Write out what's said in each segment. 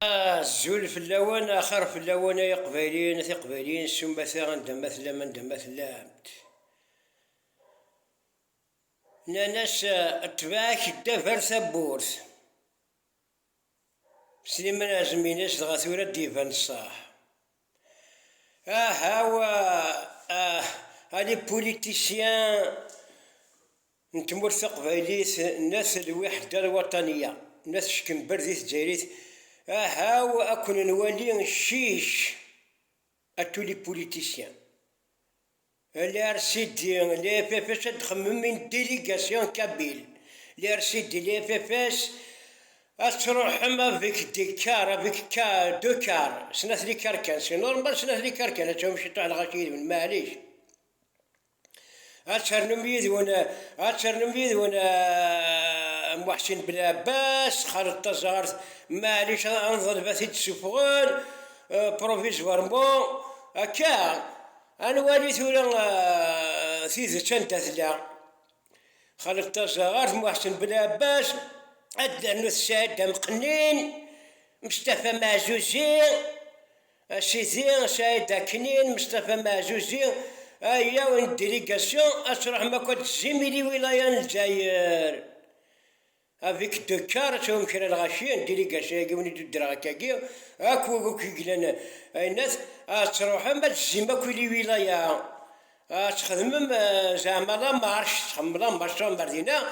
الزول في اللون آخر في اللون يقبلين ثقبلين ثم مثلا مثلا من مثلا ناس اتباك الدفر ثبورت سليمان أزمينيس غاثورة ديفان الصاح هاو هادي بوليتيسيان نتمر ثقبليت الناس الوحدة الوطنية الناس شكن برديت جاريت هاو أكون نولي الشيش أتولي بوليتيسيان لي رسيدي لي فيفاس تخمم من ديليغاسيون كابيل لي رسيدي لي فيفاس تروح ما فيك ديكار فيك دو كار سناث لي كار كان سي نورمال سناث لي كار كان تمشي تاع الغشيد من معليش اتشرنميد وانا محسن بن عباس خالد تزارت معليش انظر بثيت السفغان بروفيسوارمون هكا انا والي ثورا ثيث تنتثلا خالد تزارت محسن بن عباس أدنو السادة مقنين مصطفى معزوزي سيدي سيدة كنين مصطفى معزوزي أيا وين ديليغاسيون أشرح ما كنت زميلي ولاية الجزائر افيك دو كار توم كرا الغاشيين ديليغاسيون كيوني دو دراكاكي اكو كيكلان الناس تروح ما تزيما كل ولاية تخدم زعما لا مارش تخدم لا مارش مردينا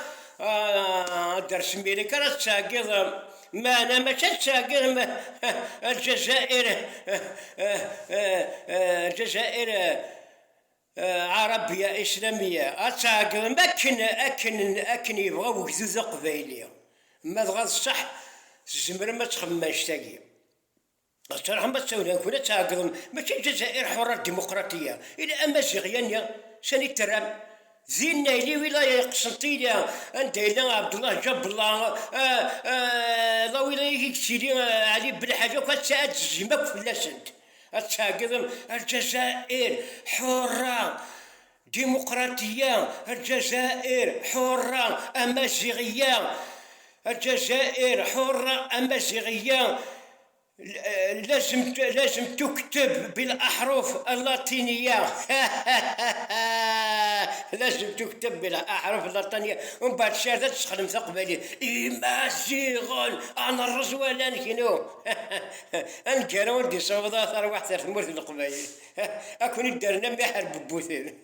درس ميريكا راه تساقيض ما انا ما تساقيض الجزائر الجزائر عربية إسلامية أتساقيض ما أكن يبغاو كذوذ قبايلية ما تغاض الصح الزمر ما تخماش تاقي الصراحة ما تساوي كنا تساقيض ماشي الجزائر حرة ديمقراطية إلى أمازيغيا ساني ترام زينا لي ولاية قسنطينية انت الى عبد الله جاب الله لا ولاية كثيرين علي بن حاجة وكتساعد الزمك في اللاسنت اتساقط الجزائر حرة ديمقراطية الجزائر حرة أمازيغية الجزائر حرة أمازيغية لازم تكتب بالأحرف اللاتينية لازم تكتب بالأحرف اللاتينية ومن بعد الشهادة تستخدم ثقبالي إمازيغون أنا الرزوالان كينو أنكر ولدي صوب ثار واحد في المرث القبايل أكون دارنا ما يحارب بوثين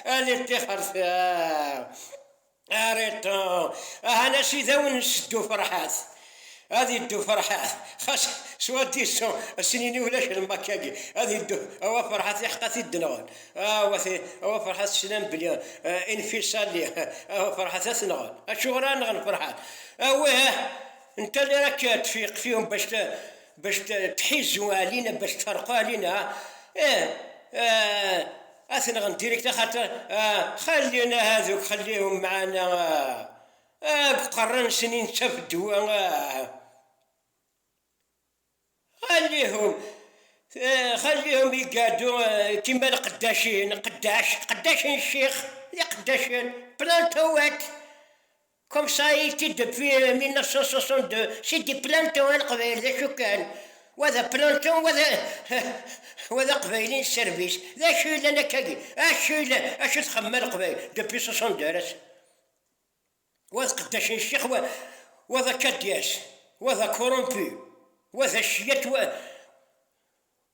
أنا اتخرت أريتو أنا سيدا ونسدو فرحات هذه الدو فرحات خاص سوادي السنين ولاش المكاكي هذه الدو هو فرحات يحقاتي الدنغون هو فرحات سلام بليون انفصالي هو فرحات سنغون الشغلان غن فرحات اوه انت اللي راك تفيق فيهم باش تحيزوا علينا باش تفرقوا علينا اثنا غنديريكت خاطر خلينا هذوك خليهم معنا قرن سنين تفدوا خليهم يقعدوا كيما القداشين قداشين الشيخ يا قداشين بلانتوات كوم سايتي دبي 1962 سيدي بلانتوان قبيل ذا شو كان وذا بلانتون وذا قبيلين السيرفيس ذا شو لنا كاكي اشو تخمم قبيل دبي 62 وذا قداشين الشيخ وذا كدياس وذا كورومبي وذا الشيات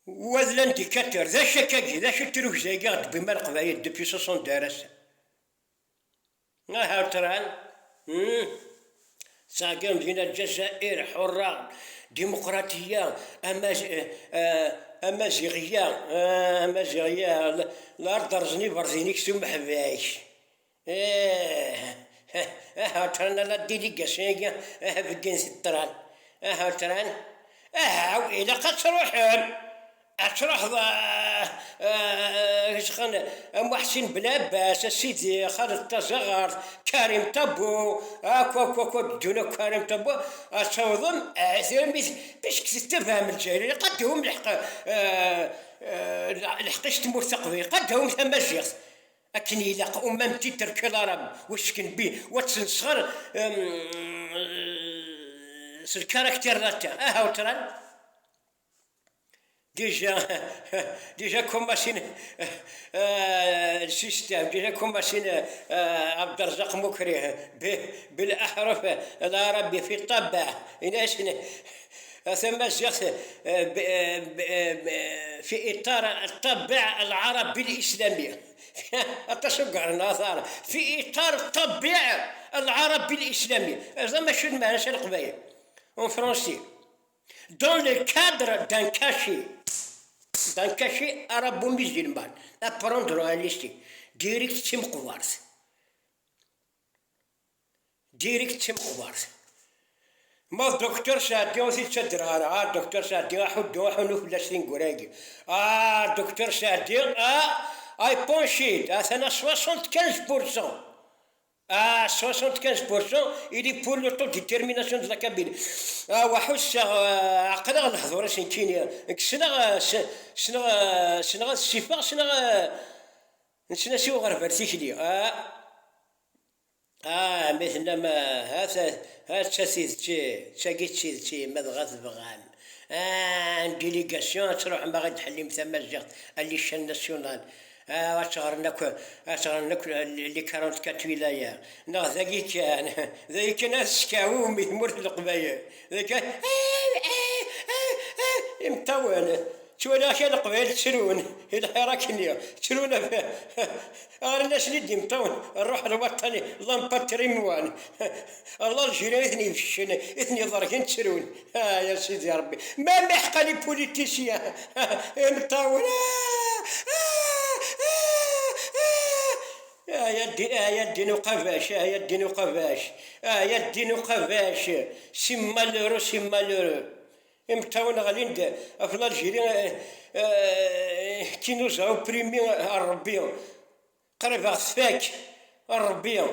وذا الانديكاتور ذا شكاكي ذا شو تروح زيقات بما القبايل دبي 62 هاو تران ساقين لنا الجزائر حرة ديمقراطية أمازيغية الأرض رزني برزينيك سمح بيش تران لا ديليغاسيون بدين الطران تران وإلا قد تروح محسن بن عباس السيدي خالد تزغر كريم تبو اكو دون كريم تبو تصوضم باش تفهم الجاهلية قدهم لحقاش تمور ثقفي قدهم ثم الشيخ أكن يلاق أمامتي ترك العرب واش كن بيه وتنصغر الكاركتير ذاته وتران ديجا كومباسين السيستم ديجا كومباسين عبد الرزاق مكره بالاحرف العربية في الطبع إناش ثم في اطار الطبع العربي الاسلامي التشجع النظارة في اطار الطبع العربي الاسلامي هذا ماشي المعنى القبايل en français dans le cadre d'un cachet arabo-musulman apprendre à lister direct تيم قوارث ما الدكتور سعدي وثي تدرها الدكتور سعدي حدو فلاش نقراقي الدكتور سعدي اي بونشيد انا 75% 75% il est pour l'autodétermination de la Kabylie وحس عقلا الحضور سنكيني شنو الصفة شنو سوى غرفة لي مثل ما هذا تسيدتي مدغات بغان ديليغاسيون تروح ما غادي تحلي مثل الجهد اللي شان ناسيونال واشغرناك اللي 44 ولاية ذاك كان السكاو ميمور القبايل ذاك مطول شو انا كان القبايل تشرون الحراكنية تشرون غير الناس اللي دي مطون الروح الوطني الله مبتري موان الله الجيران اثني في الشنا اثني ضركين تشرون يا سيدي يا ربي ما محقا لي بوليتيسيان مطون يا الدين وقفاش يا الدين وقفاش يا الدين وقفاش سيمالورو متاون غالين في الجيران كي نوزعو بريمي الربيع قريب غفاك الربيع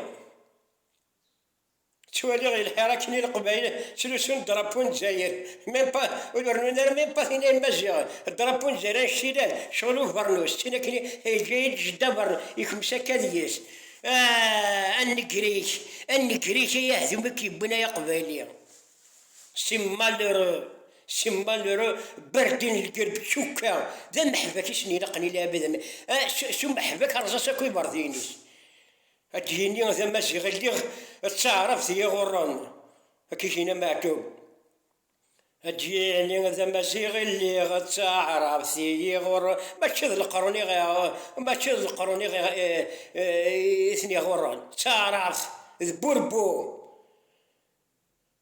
توالي غير الحراكني القبايل سلوسون درابون جزائر ميم با فين المزيان درابون جزائر الشلال شغلو برنوس تينا كني جاي جدا برنوس يكمسا كاديس النكريك يهزم كيبنا يا قبايلية سيمالورو بردين القلب شوكا ذا محبك شني لقني لابد شو محبك رزاسك ويبردينيس هتجيني ذا ماشي غير تعرف ذي غران كيجينا معتوب هتجيني ذا ماشي غير تعرف ذي غران ماشي القروني غير اثني غران تعرف بوربو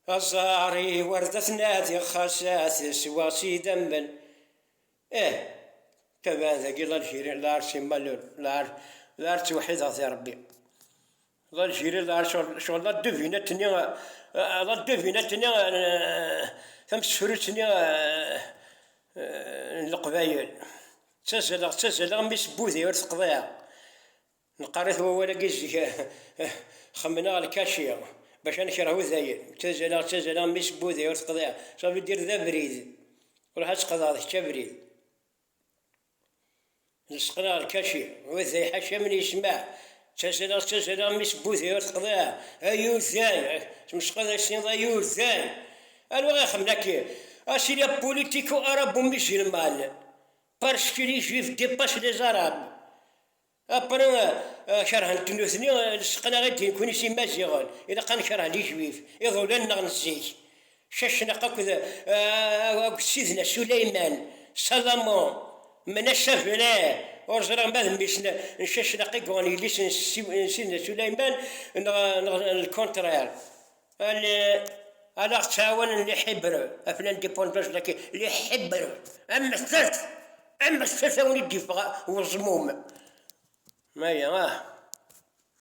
أزاري وردة نادي خساس واسي دمن تبان ذاك الله الجيران لا عرسي مالور لا عرسي وحيدة يا ربي الله الجيران لا عرسي شغل لا دوفينتني ثم سفرتني القبايل تسزل ميس بوذي ورث قضايا نقارث ولا كيزي خمنا الكاشيه باش نشرهو ذاير تزال ميس بوذي ورث قضايا صافي دير ذا بريد وراح تقضى حتى بريد نسقنا الكاشي وذا حاشا من يسمع تزال ميس بوذي ورث قضايا ايوثاي مش قضايا سين ايوثاي انا غير خمناكي اسيريا بوليتيكو ارابو مسلمان باسكو لي جويف ديباس لي زاراب ابرا شرح تنوثني سقنا غادي نكون شي مازيغون الا كان شرح لي جويف يظل لنا نزيك شاشنا قاك سيدنا سليمان سلامون من الشفنا ورجع بعد باش نشاشنا قيقوني لي سيدنا سليمان الكونترير على تعاون اللي حبروا افلان ديبوندوس لكن اللي حبروا اما الثالث وني الدفاع والزموم ما